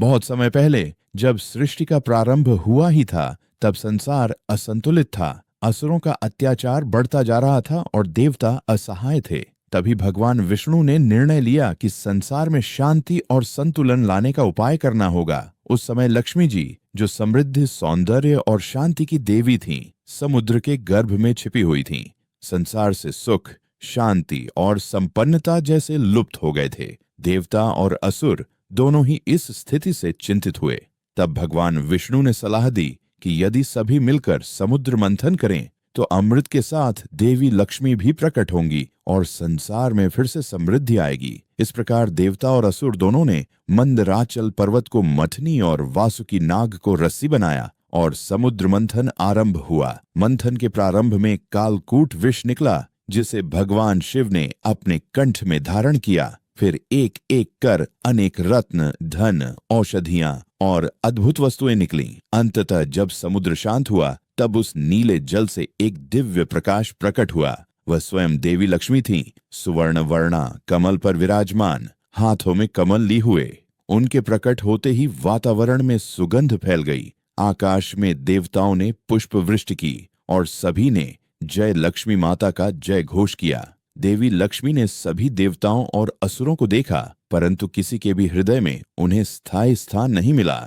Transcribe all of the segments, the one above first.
बहुत समय पहले जब सृष्टि का प्रारंभ हुआ ही था, तब संसार असंतुलित था। असुरों का अत्याचार बढ़ता जा रहा था और देवता असहाय थे। तभी भगवान विष्णु ने निर्णय लिया कि संसार में शांति और संतुलन लाने का उपाय करना होगा। उस समय लक्ष्मी जी, जो समृद्धि, सौंदर्य और शांति की देवी थीं, समुद्र के गर्भ में छिपी हुई थीं। संसार से सुख, शांति और संपन्नता जैसे लुप्त हो गए थे। देवता और असुर दोनों ही इस स्थिति से चिंतित हुए। तब भगवान विष्णु ने सलाह दी कि यदि सभी मिलकर समुद्र मंथन करें तो अमृत के साथ देवी लक्ष्मी भी प्रकट होंगी और संसार में फिर से समृद्धि आएगी। इस प्रकार देवता और असुर दोनों ने मंदराचल पर्वत को मथनी और वासुकी नाग को रस्सी बनाया और समुद्र मंथन आरंभ हुआ। मंथन के प्रारंभ में कालकूट विष निकला, जिसे भगवान शिव ने अपने कंठ में धारण किया। फिर एक एक कर अनेक रत्न, धन, औषधियां और अद्भुत वस्तुएं निकलीं। अंततः जब समुद्र शांत हुआ, तब उस नीले जल से एक दिव्य प्रकाश प्रकट हुआ। वह स्वयं देवी लक्ष्मी थीं, सुवर्ण वर्णा, कमल पर विराजमान, हाथों में कमल ली हुए। उनके प्रकट होते ही वातावरण में सुगंध फैल गई। आकाश में देवताओं ने पुष्प वृष्टि की और सभी ने जय लक्ष्मी माता का जय घोष किया। देवी लक्ष्मी ने सभी देवताओं और असुरों को देखा, परंतु किसी के भी हृदय में उन्हें स्थायी स्थान नहीं मिला।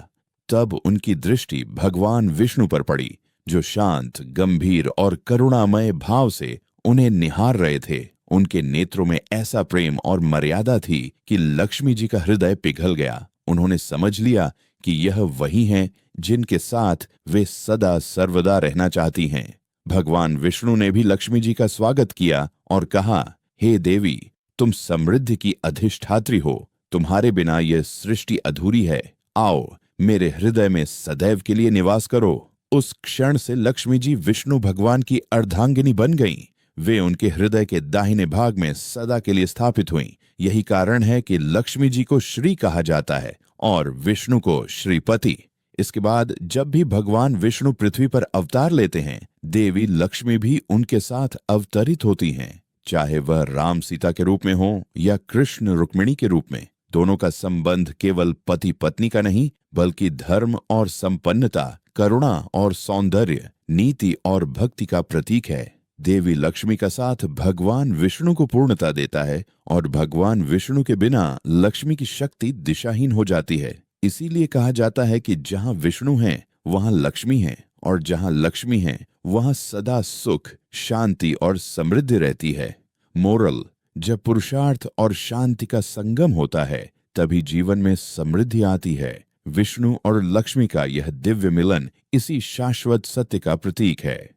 तब उनकी दृष्टि भगवान विष्णु पर पड़ी, जो शांत, गंभीर और करुणामय भाव से उन्हें निहार रहे थे। उनके नेत्रों में ऐसा प्रेम और मर्यादा थी कि लक्ष्मी जी का हृदय पिघल गया। उन्होंने समझ लिया कि यह वही हैं जिनके साथ वे सदा सर्वदा रहना चाहती हैं। भगवान विष्णु ने भी लक्ष्मी जी का स्वागत किया और कहा, हे देवी, तुम समृद्धि की अधिष्ठात्री हो। तुम्हारे बिना यह सृष्टि अधूरी है। आओ, मेरे हृदय में सदैव के लिए निवास करो। उस क्षण से लक्ष्मी जी विष्णु भगवान की अर्धांगिनी बन गईं। वे उनके हृदय के दाहिने भाग में सदा के लिए स्थापित हुईं। यही कारण है कि लक्ष्मी जी को श्री कहा जाता है और विष्णु को श्रीपति। इसके बाद जब भी भगवान विष्णु पृथ्वी पर अवतार लेते हैं, देवी लक्ष्मी भी उनके साथ अवतरित होती हैं। चाहे वह राम सीता के रूप में हो या कृष्ण रुक्मिणी के रूप में। दोनों का संबंध केवल पति पत्नी का नहीं, बल्कि धर्म और संपन्नता, करुणा और सौंदर्य, नीति और भक्ति का प्रतीक है। देवी लक्ष्मी का साथ भगवान विष्णु को पूर्णता देता है और भगवान विष्णु के बिना लक्ष्मी की शक्ति दिशाहीन हो जाती है। इसीलिए कहा जाता है कि जहां विष्णु हैं, वहां लक्ष्मी है, और जहां लक्ष्मी है, वहां सदा सुख, शांति और समृद्धि रहती है। मोरल: जब पुरुषार्थ और शांति का संगम होता है, तभी जीवन में समृद्धि आती है। विष्णु और लक्ष्मी का यह दिव्य मिलन इसी शाश्वत सत्य का प्रतीक है।